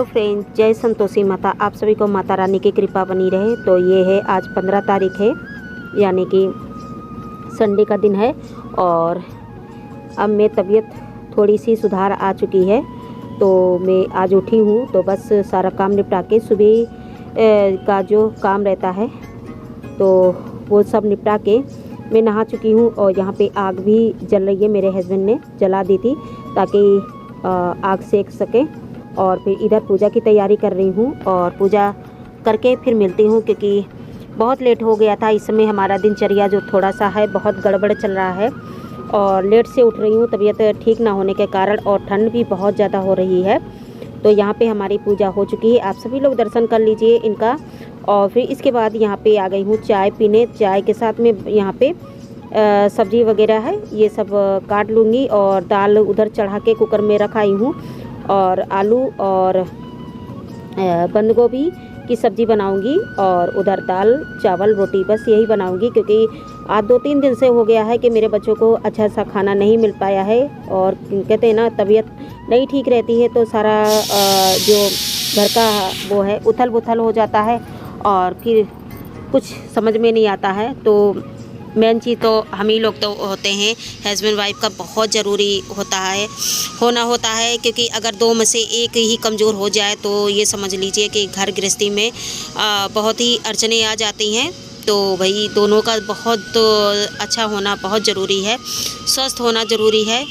Hello friends, जय संतोषी माता। आप सभी को माता रानी की कृपा बनी रहे। तो ये है आज 15 तारीख है, यानी कि संडे का दिन है। और अब मैं तबीयत थोड़ी सी सुधार आ चुकी है, तो मैं आज उठी हूँ। तो बस सारा काम निपटा के सुबह का जो काम रहता है तो वो सब निपटा के मैं नहा चुकी हूँ। और यहाँ पे आग भी जल रही है, मेरे हस्बैंड ने जला दी थी ताकि आग सेक सके। और फिर इधर पूजा की तैयारी कर रही हूँ और पूजा करके फिर मिलती हूँ, क्योंकि बहुत लेट हो गया था। इस समय हमारा दिनचर्या जो थोड़ा सा है बहुत गड़बड़ चल रहा है और लेट से उठ रही हूँ तबीयत ठीक ना होने के कारण, और ठंड भी बहुत ज़्यादा हो रही है। तो यहाँ पे हमारी पूजा हो चुकी है, आप सभी लोग दर्शन कर लीजिए इनका। और फिर इसके बाद यहाँ पे आ गई हूँ चाय पीने। चाय के साथ में यहाँ पे सब्जी वगैरह है, ये सब काट लूँगी। और दाल उधर चढ़ा के कुकर में रखाई हूँ, और आलू और बंद गोभी की सब्ज़ी बनाऊंगी, और उधर दाल चावल रोटी बस यही बनाऊंगी। क्योंकि आज 2-3 दिन से हो गया है कि मेरे बच्चों को अच्छा सा खाना नहीं मिल पाया है। और कहते हैं ना, तबीयत नहीं ठीक रहती है तो सारा जो घर का वो है उथल पुथल हो जाता है और फिर कुछ समझ में नहीं आता है। तो मेन चीज़ तो हम ही लोग तो होते हैं, हस्बैंड वाइफ का बहुत ज़रूरी होना होता है। क्योंकि अगर दो में से एक ही कमज़ोर हो जाए तो ये समझ लीजिए कि घर गृहस्थी में बहुत ही अड़चने आ जाती हैं। तो भाई दोनों का बहुत अच्छा होना बहुत ज़रूरी है, स्वस्थ होना ज़रूरी है।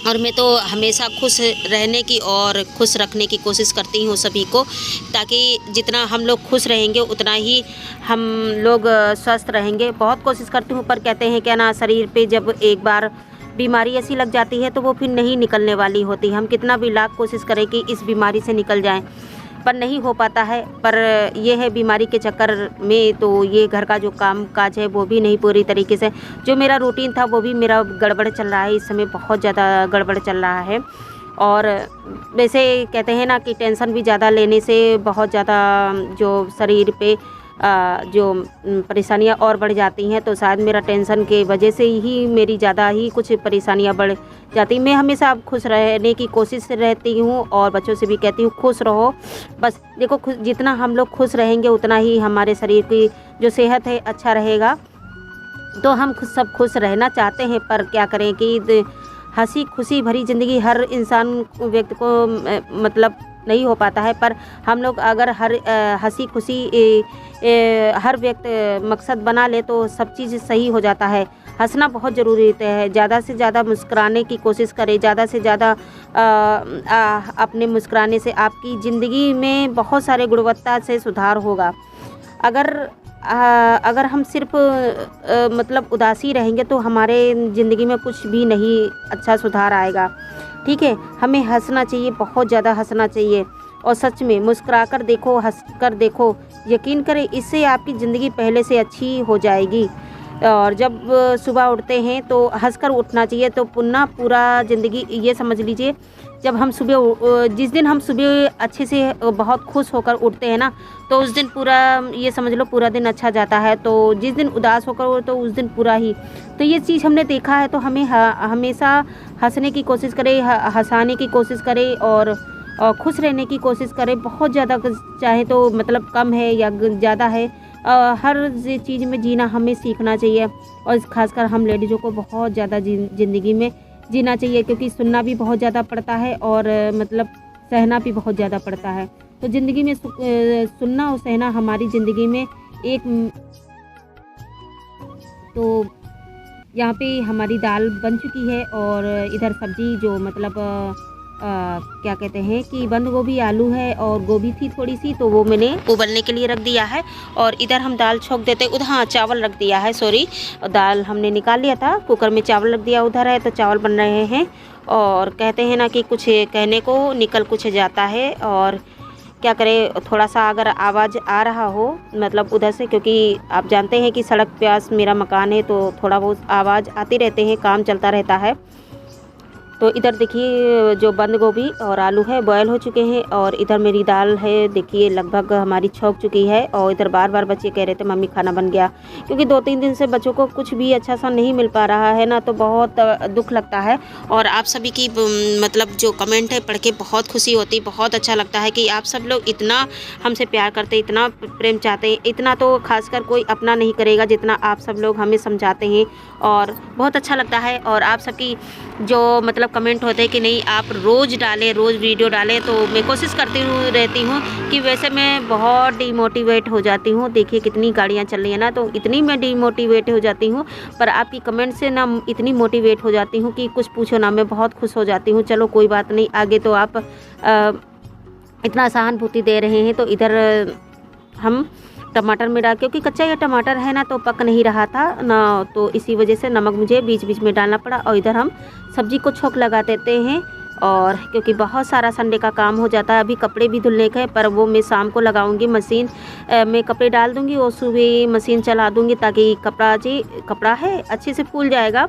और मैं तो हमेशा खुश रहने की और खुश रखने की कोशिश करती हूँ सभी को, ताकि जितना हम लोग खुश रहेंगे उतना ही हम लोग स्वस्थ रहेंगे। बहुत कोशिश करती हूँ, पर कहते हैं क्या ना, शरीर पे जब एक बार बीमारी ऐसी लग जाती है तो वो फिर नहीं निकलने वाली होती। हम कितना भी लाख कोशिश करें कि इस बीमारी से निकल जाएं, पर नहीं हो पाता है। पर ये है बीमारी के चक्कर में तो ये घर का जो काम काज है वो भी नहीं पूरी तरीके से, जो मेरा रूटीन था वो भी मेरा गड़बड़ चल रहा है। इस समय बहुत ज़्यादा गड़बड़ चल रहा है। और वैसे कहते हैं ना कि टेंशन भी ज़्यादा लेने से बहुत ज़्यादा जो शरीर पे जो परेशानियां और बढ़ जाती हैं। तो शायद मेरा टेंशन के वजह से ही मेरी ज़्यादा ही कुछ परेशानियां बढ़ जाती। मैं हमेशा खुश रहने की कोशिश रहती हूँ और बच्चों से भी कहती हूँ खुश रहो। बस देखो, जितना हम लोग खुश रहेंगे उतना ही हमारे शरीर की जो सेहत है अच्छा रहेगा। तो हम सब खुश रहना चाहते हैं, पर क्या करें कि हंसी खुशी भरी ज़िंदगी हर इंसान व्यक्ति को मतलब नहीं हो पाता है। पर हम लोग अगर हर हंसी खुशी हर व्यक्ति मकसद बना ले तो सब चीज़ सही हो जाता है। हंसना बहुत ज़रूरी होता है, ज़्यादा से ज़्यादा मुस्कुराने की कोशिश करें। ज़्यादा से ज़्यादा अपने मुस्कुराने से आपकी ज़िंदगी में बहुत सारे गुणवत्ता से सुधार होगा। अगर हम सिर्फ मतलब उदासी रहेंगे तो हमारे ज़िंदगी में कुछ भी नहीं अच्छा सुधार आएगा। ठीक है, हमें हंसना चाहिए, बहुत ज़्यादा हंसना चाहिए। और सच में मुस्कुरा कर देखो, हंस कर देखो, यकीन करें इससे आपकी ज़िंदगी पहले से अच्छी हो जाएगी। और जब सुबह उठते हैं तो हंसकर उठना चाहिए। तो पुनः पूरा ज़िंदगी ये समझ लीजिए, जब हम जिस दिन हम सुबह अच्छे से बहुत खुश होकर उठते हैं ना, तो उस दिन पूरा ये समझ लो पूरा दिन अच्छा जाता है। तो जिस दिन उदास होकर तो उस दिन पूरा ही, तो ये चीज़ हमने देखा है। तो हमें हमेशा हंसने की कोशिश करें, हंसाने की कोशिश करें और खुश रहने की कोशिश करें। बहुत ज़्यादा चाहे तो मतलब कम है या ज़्यादा है, हर चीज़ में जीना हमें सीखना चाहिए। और खासकर हम लेडीज़ों को बहुत ज़्यादा ज़िंदगी में जीना चाहिए, क्योंकि सुनना भी बहुत ज़्यादा पड़ता है और मतलब सहना भी बहुत ज़्यादा पड़ता है। तो ज़िंदगी में सुनना और सहना हमारी ज़िंदगी में एक। तो यहाँ पे हमारी दाल बन चुकी है और इधर सब्ज़ी जो मतलब क्या कहते हैं कि बंद गोभी आलू है और गोभी थी थोड़ी सी, तो वो मैंने उबलने के लिए रख दिया है। और इधर हम दाल छोंक देते, उधर हाँ चावल रख दिया है, सॉरी, दाल हमने निकाल लिया था, कुकर में चावल रख दिया उधर है। तो चावल बन रहे हैं। और कहते हैं ना कि कुछ कहने को निकल कुछ जाता है, और क्या करें, थोड़ा सा अगर आवाज़ आ रहा हो मतलब उधर से, क्योंकि आप जानते हैं कि सड़क पास मेरा मकान है तो थोड़ा बहुत आवाज़ आती रहते हैं, काम चलता रहता है। तो इधर देखिए जो बंद गोभी और आलू है बॉयल हो चुके हैं, और इधर मेरी दाल है देखिए लगभग हमारी छौंक चुकी है। और इधर बार बार बच्चे कह रहे थे मम्मी खाना बन गया, क्योंकि 2-3 दिन से बच्चों को कुछ भी अच्छा सा नहीं मिल पा रहा है ना, तो बहुत दुख लगता है। और आप सभी की मतलब जो कमेंट है पढ़ के बहुत खुशी होती, बहुत अच्छा लगता है कि आप सब लोग इतना हमसे प्यार करते, इतना प्रेम चाहते हैं। इतना तो खासकर कोई अपना नहीं करेगा जितना आप सब लोग हमें समझाते हैं, और बहुत अच्छा लगता है। और आप सबकी जो मतलब कमेंट होते हैं कि नहीं आप रोज़ डालें, रोज़ वीडियो डालें, तो मैं कोशिश करती रहती हूँ कि वैसे मैं बहुत डिमोटिवेट हो जाती हूँ। देखिए कितनी गाड़ियाँ चल रही हैं ना, तो इतनी मैं डिमोटिवेट हो जाती हूँ, पर आपकी कमेंट से ना इतनी मोटिवेट हो जाती हूँ कि कुछ पूछो ना, मैं बहुत खुश हो जाती हूँ। चलो कोई बात नहीं, आगे तो आप इतना सहानुभूति दे रहे हैं। तो इधर हम टमाटर में डाल, क्योंकि कच्चा ये टमाटर है ना तो पक नहीं रहा था ना, तो इसी वजह से नमक मुझे बीच बीच में डालना पड़ा। और इधर हम सब्जी को छोंक लगा देते हैं, और क्योंकि बहुत सारा संडे का काम हो जाता है। अभी कपड़े भी धुलने के हैं, पर वो मैं शाम को लगाऊंगी मशीन में, कपड़े डाल दूंगी और सुबह मशीन चला दूंगी, ताकि कपड़ा है अच्छे से फूल जाएगा।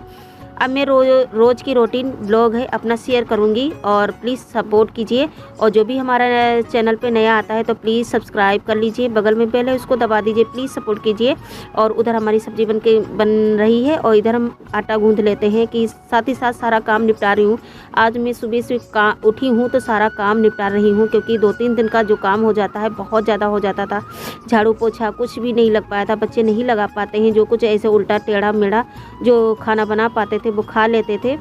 अब मैं रोज़ की रूटीन ब्लॉग है अपना शेयर करूंगी, और प्लीज़ सपोर्ट कीजिए। और जो भी हमारा चैनल पे नया आता है तो प्लीज़ सब्सक्राइब कर लीजिए, बगल में पहले उसको दबा दीजिए, प्लीज़ सपोर्ट कीजिए। और उधर हमारी सब्ज़ी बन रही है, और इधर हम आटा गूँध लेते हैं कि साथ ही साथ सारा काम निपटा रही हूँ। आज मैं सुबह से उठी हूँ तो सारा काम निपटा रही हूँ, क्योंकि 2-3 दिन का जो काम हो जाता है बहुत ज़्यादा हो जाता था। झाड़ू पोछा कुछ भी नहीं लग पाया था, बच्चे नहीं लगा पाते हैं, जो कुछ ऐसे उल्टा टेढ़ा मेढ़ा जो खाना बना पाते थे वो खा लेते थे,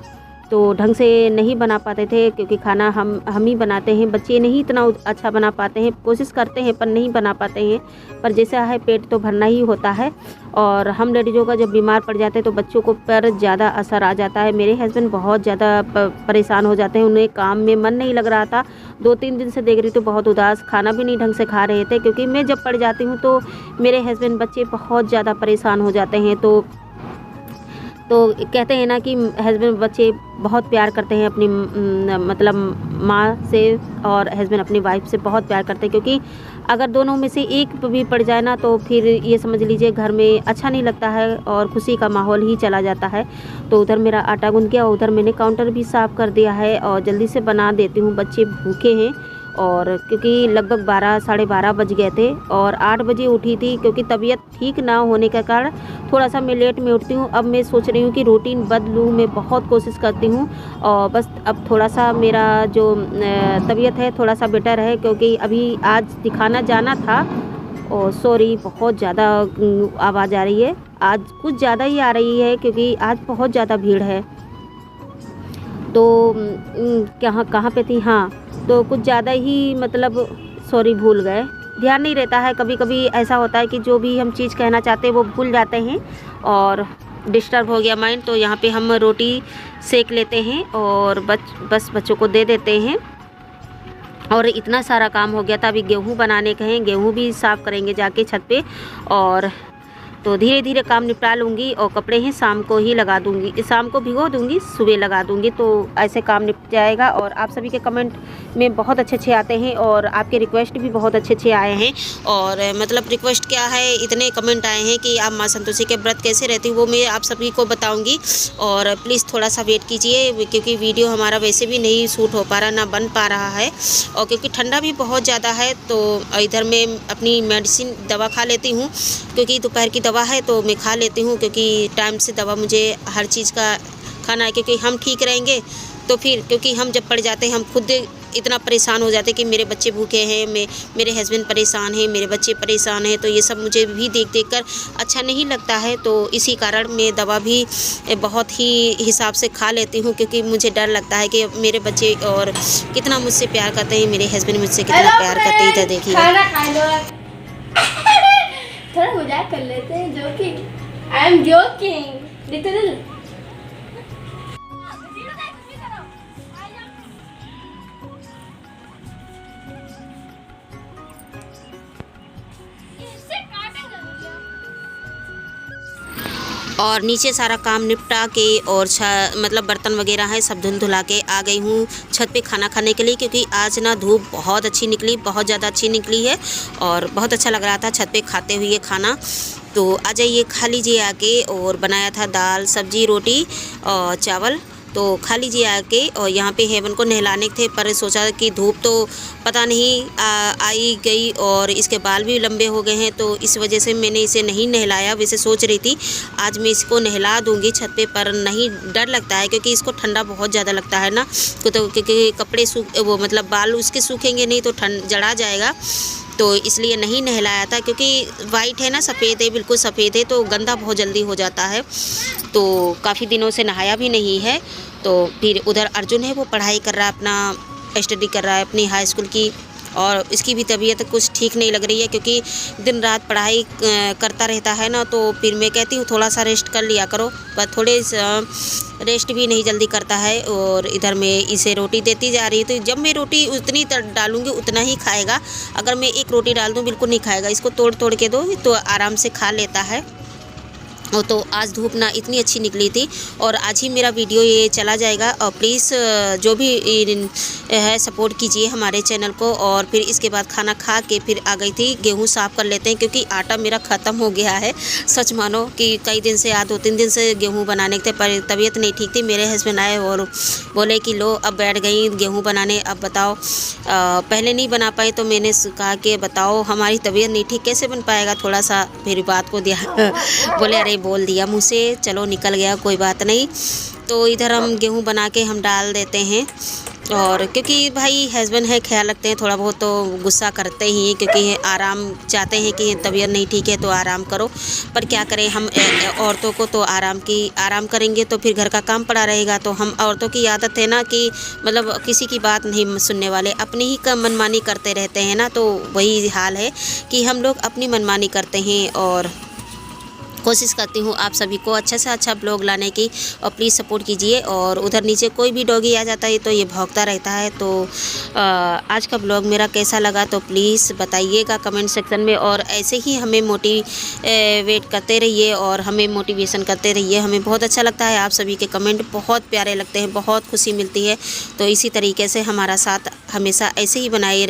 तो ढंग से नहीं बना पाते थे, क्योंकि खाना हम ही बनाते हैं। बच्चे नहीं इतना अच्छा बना पाते हैं, कोशिश करते हैं पर नहीं बना पाते हैं, पर जैसा है पेट तो भरना ही होता है। और हम लेडीज़ों का जब बीमार पड़ जाते हैं तो बच्चों को पर ज़्यादा असर आ जाता है। मेरे हस्बैंड बहुत ज़्यादा परेशान हो जाते हैं, उन्हें काम में मन नहीं लग रहा था। 2-3 दिन से देख रही तो बहुत उदास, खाना भी नहीं ढंग से खा रहे थे, क्योंकि मैं जब पड़ जाती हूँ तो मेरे हस्बैंड बच्चे बहुत ज़्यादा परेशान हो जाते हैं। तो कहते हैं ना कि हस्बैंड बच्चे बहुत प्यार करते हैं अपनी मतलब माँ से, और हस्बैंड अपनी वाइफ से बहुत प्यार करते हैं, क्योंकि अगर दोनों में से एक भी पड़ जाए ना तो फिर ये समझ लीजिए घर में अच्छा नहीं लगता है, और खुशी का माहौल ही चला जाता है। तो उधर मेरा आटा गूंद गया, उधर मैंने काउंटर भी साफ़ कर दिया है, और जल्दी से बना देती हूँ, बच्चे भूखे हैं। और क्योंकि लगभग 12 साढ़े 12 बज गए थे, और 8 बजे उठी थी, क्योंकि तबीयत ठीक ना होने के कारण थोड़ा सा मैं लेट में उठती हूँ। अब मैं सोच रही हूँ कि रूटीन बदलूँ, मैं बहुत कोशिश करती हूँ, और बस अब थोड़ा सा मेरा जो तबीयत है थोड़ा सा बेटर है, क्योंकि अभी आज दिखाना जाना था। और सॉरी बहुत ज़्यादा आवाज़ आ रही है, आज कुछ ज़्यादा ही आ रही है, क्योंकि आज बहुत ज़्यादा भीड़ है। तो कहाँ पे थी, हाँ, तो कुछ ज़्यादा ही मतलब सॉरी भूल गए, ध्यान नहीं रहता है। कभी कभी ऐसा होता है कि जो भी हम चीज़ कहना चाहते हैं वो भूल जाते हैं, और डिस्टर्ब हो गया माइंड। तो यहाँ पे हम रोटी सेक लेते हैं, और बस बच्चों को दे देते हैं। और इतना सारा काम हो गया था, अभी गेहूँ बनाने के हैं, गेहूँ भी साफ़ करेंगे जाके छत पे। और तो धीरे धीरे काम निपटा लूँगी, और कपड़े हैं शाम को ही लगा दूँगी, शाम को भिगो दूँगी, सुबह लगा दूँगी, तो ऐसे काम निपट जाएगा। और आप सभी के कमेंट में बहुत अच्छे आते हैं, और आपके रिक्वेस्ट भी बहुत अच्छे आए हैं। और मतलब रिक्वेस्ट क्या है, इतने कमेंट आए हैं कि आप माँ संतोषी के व्रत कैसे रहती वो मैं आप सभी को बताऊँगी। और प्लीज़ थोड़ा सा वेट कीजिए, क्योंकि वीडियो हमारा वैसे भी नहीं शूट हो पा रहा, ना बन पा रहा है, और क्योंकि ठंडा भी बहुत ज़्यादा है। तो इधर मैं अपनी मेडिसिन दवा खा लेती हूँ, क्योंकि दोपहर की दवा है तो मैं खा लेती हूँ, क्योंकि टाइम से दवा मुझे हर चीज़ का खाना है, क्योंकि हम ठीक रहेंगे तो फिर, क्योंकि हम जब पड़ जाते हैं हम खुद इतना परेशान हो जाते हैं कि मेरे बच्चे भूखे हैं, मेरे हस्बैंड परेशान हैं, मेरे बच्चे परेशान हैं, तो ये सब मुझे भी देख कर अच्छा नहीं लगता है। तो इसी कारण मैं दवा भी बहुत ही हिसाब से खा लेती हूँ, क्योंकि मुझे डर लगता है कि मेरे बच्चे और कितना मुझसे प्यार करते हैं, मेरे हस्बैंड मुझसे कितना प्यार करते हैं। इधर देखिए थोड़ा मजाक कर लेते हैं, joking, I am joking, little. और नीचे सारा काम निपटा के, और मतलब बर्तन वगैरह है सब धुला के आ गई हूँ छत पे खाना खाने के लिए, क्योंकि आज ना धूप बहुत अच्छी निकली, बहुत ज़्यादा अच्छी निकली है, और बहुत अच्छा लग रहा था छत पे खाते हुए खाना। तो आ जाइए खा लीजिए आके। और बनाया था दाल सब्जी रोटी और चावल, तो खा लीजिए आके। और यहाँ पे हेवन को नहलाने थे, पर सोचा कि धूप तो पता नहीं आई गई और इसके बाल भी लंबे हो गए हैं, तो इस वजह से मैंने इसे नहीं नहलाया। वैसे सोच रही थी आज मैं इसको नहला दूँगी छत पे, पर नहीं, डर लगता है क्योंकि इसको ठंडा बहुत ज़्यादा लगता है ना, तो क्योंकि कपड़े वो मतलब बाल उसके सूखेंगे नहीं तो ठंड जड़ा जाएगा, तो इसलिए नहीं नहलाया था। क्योंकि वाइट है ना, सफ़ेद है, बिल्कुल सफ़ेद है, तो गंदा बहुत जल्दी हो जाता है। तो काफ़ी दिनों से नहाया भी नहीं है। तो फिर उधर अर्जुन है, वो पढ़ाई कर रहा है, अपना स्टडी कर रहा है अपनी हाई स्कूल की, और इसकी भी तबीयत कुछ ठीक नहीं लग रही है क्योंकि दिन रात पढ़ाई करता रहता है ना। तो फिर मैं कहती हूँ थोड़ा सा रेस्ट कर लिया करो, पर थोड़े रेस्ट भी नहीं जल्दी करता है। और इधर मैं इसे रोटी देती जा रही, तो जब मैं रोटी उतनी डालूँगी उतना ही खाएगा। अगर मैं एक रोटी डाल दूँ बिल्कुल नहीं खाएगा, इसको तोड़ तोड़ के दो तो आराम से खा लेता है। और तो आज धूप ना इतनी अच्छी निकली थी, और आज ही मेरा वीडियो ये चला जाएगा। और प्लीज़ जो भी है सपोर्ट कीजिए हमारे चैनल को। और फिर इसके बाद खाना खा के फिर आ गई थी, गेहूं साफ़ कर लेते हैं क्योंकि आटा मेरा ख़त्म हो गया है। सच मानो कि कई दिन से 2-3 दिन से गेहूं बनाने के थे, पर तबीयत नहीं ठीक थी। मेरे हस्बैंड आए और बोले कि लो अब बैठ गई गेहूँ बनाने, अब बताओ। पहले नहीं बना पाई तो मैंने कहा कि बताओ हमारी तबीयत नहीं ठीक, कैसे बन पाएगा। थोड़ा सा फिर बात को दिया बोले अरे बोल दिया मुँह से, चलो निकल गया, कोई बात नहीं। तो इधर हम गेहूं बना के हम डाल देते हैं। और क्योंकि भाई हस्बैंड है, ख्याल रखते हैं, थोड़ा बहुत तो गुस्सा करते ही हैं क्योंकि आराम चाहते हैं कि तबीयत नहीं ठीक है तो आराम करो। पर क्या करें, हम औरतों को तो आराम करेंगे तो फिर घर का काम पड़ा रहेगा। तो हम औरतों की आदत है ना कि मतलब किसी की बात नहीं सुनने वाले, अपनी ही मनमानी करते रहते हैं ना। तो वही हाल है कि हम लोग अपनी मनमानी करते हैं। और कोशिश करती हूँ आप सभी को अच्छा से अच्छा ब्लॉग लाने की, और प्लीज़ सपोर्ट कीजिए। और उधर नीचे कोई भी डॉगी आ जाता है तो ये भौंकता रहता है। तो आज का ब्लॉग मेरा कैसा लगा तो प्लीज़ बताइएगा कमेंट सेक्शन में। और ऐसे ही हमें मोटिवेट करते रहिए और हमें मोटिवेशन करते रहिए, हमें बहुत अच्छा लगता है। आप सभी के कमेंट बहुत प्यारे लगते हैं, बहुत खुशी मिलती है। तो इसी तरीके से हमारा साथ हमेशा ऐसे ही बनाए